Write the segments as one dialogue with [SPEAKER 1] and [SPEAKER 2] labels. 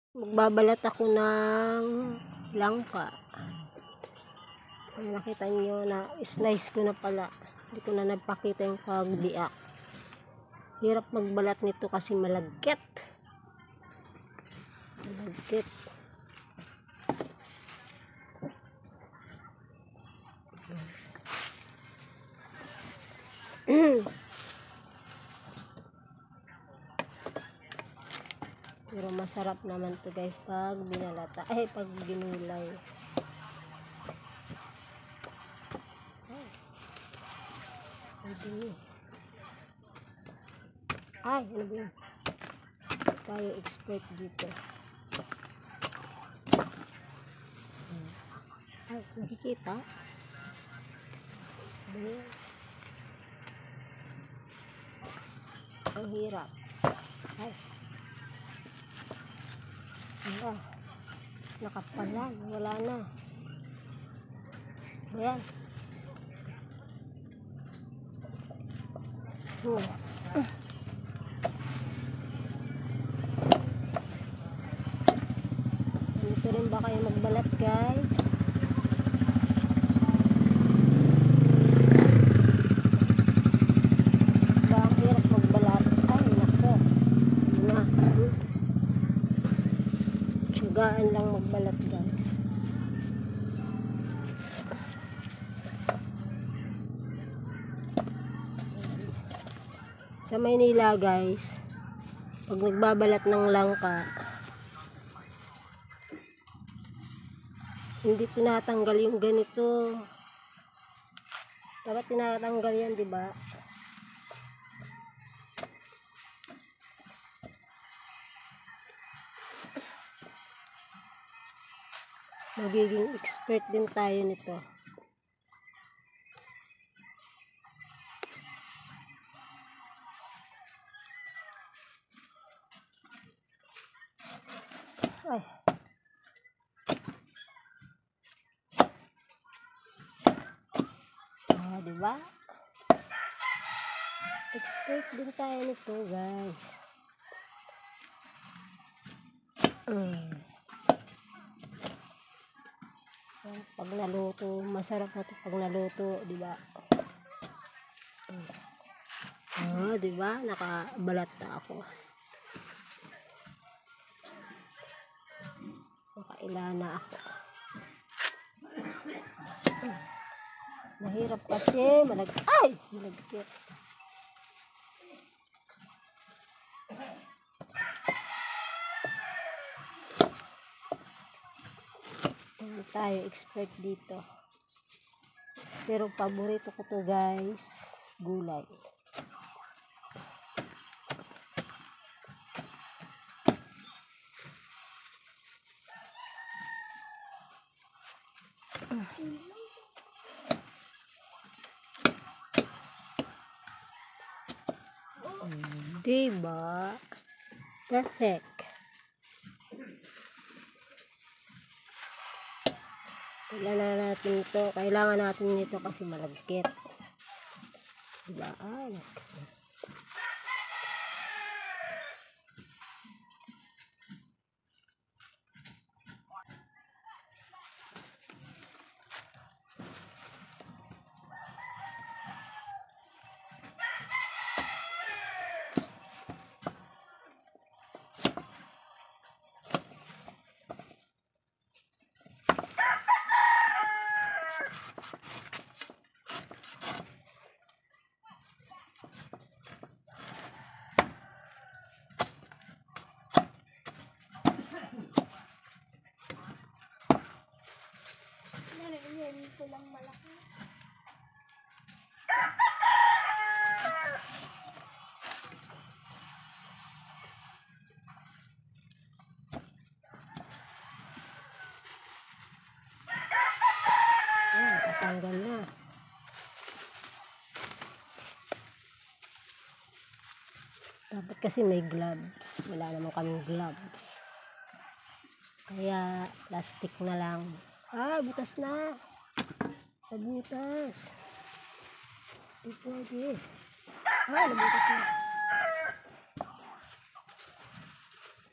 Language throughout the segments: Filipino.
[SPEAKER 1] Magbabalat ako ng langka. Ay, nakita nyo na slice ko na pala. Hindi ko na nagpakita yung pagbiak. Hirap magbalat nito kasi malagkit. Malagkit. Pero masarap naman to guys pag binalata. Ay, pag ginulay. Ay, ano ba yun? Tayo expert dito. Ay, nakikita? Ang hirap. Ay. Wala. Nakapalan. Wala na. Ayan. Dito rin ba kayo magbalat guys? Ba, ang hirap magbalat. Ay, nako. Na. Tsagaan lang magbalat guys. Sa Maynila guys, pag nagbabalat ng langka, hindi tinatanggal yung ganito. Dapat tinatanggal yan, di ba? Magiging expert din tayo nito. Ay. Ah, diba? Expert din tayo nito, guys. Pag naluto, masarap na ito pag naluto, diba? Ah, diba? Nakabalat na ako. Nakaila na ako. Mahirap kasi ay! Malagkit. Tayo expert dito. Pero paborito ko to guys, gulay. Diba? Perfect. Kailangan natin ito kasi malagkit. Diba? Ay, ito lang malaki. Tanggal na. Dapat kasi may gloves. Wala naman kaming gloves. Kaya plastic na lang. Ah, butas na. Nabutas. Hindi pwede. Ah, nabutas na.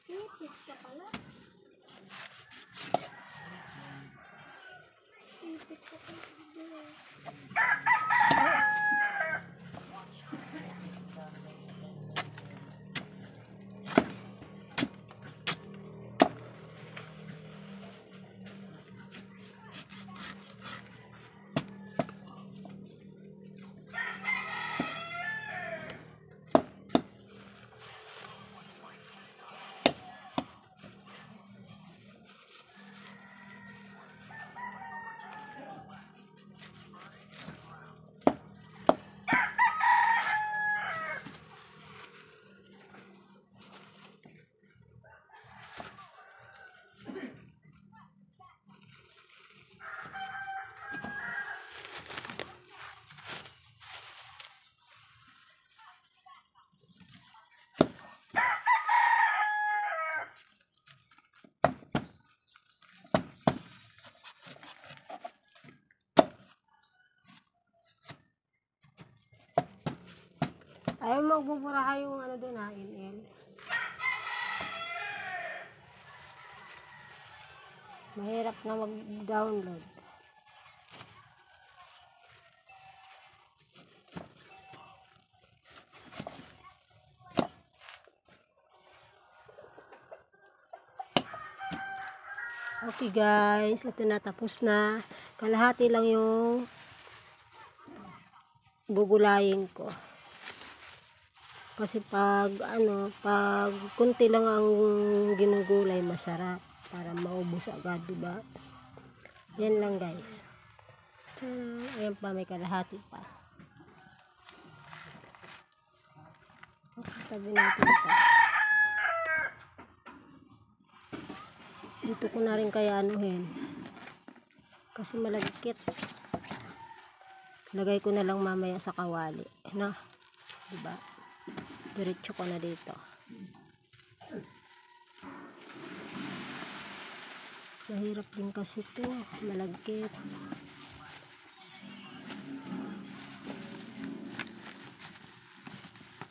[SPEAKER 1] Ipit ka pala. Ayaw magbuburaha yung ano doon ha, NL. Mahirap na mag-download. Okay guys, ito na, tapos na. Kalahati lang yung gugulayin ko. Kasi pag kunti lang ang ginugulay, masarap para maubos agad, diba? Yan lang guys. Ayan pa, may kalahati pa. Tabi natin ito. Dito ko na rin kaya anuhin. Kasi malagkit. Lagay ko na lang mamaya sa kawali. No? Diba? Diretso ko na dito. Mahirap din kasi ito. Malagkit.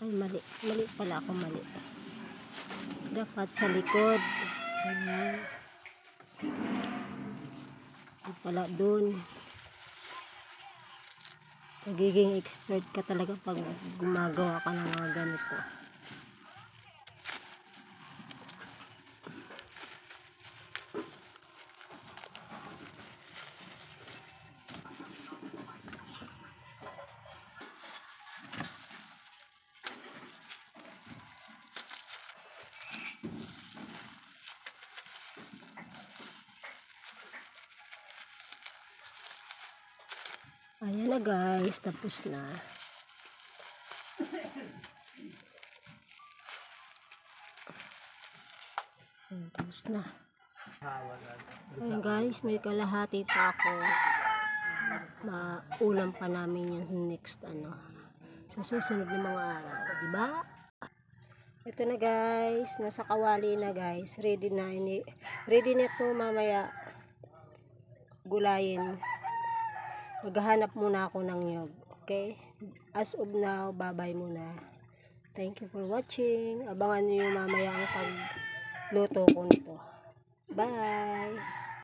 [SPEAKER 1] Ay, mali. Mali pala ako, mali. Dapat sa likod. Ayan. Ay pala dun. Magiging expert ka talaga pag gumagawa ka ng mga ganito. Ayan na guys, tapos na. Ayan, tapos na. Ayan guys, may kalahati pa ako. Maulam pa namin yan sa next sa susunod ng mga araw, diba? Ito na guys, nasa kawali na guys. Ready na ito mamaya gulayin. Maghahanap muna ako ng nyog. Okay? As of now, bye-bye muna. Thank you for watching. Abangan niyo mamaya ang pagluto ko nito. Bye!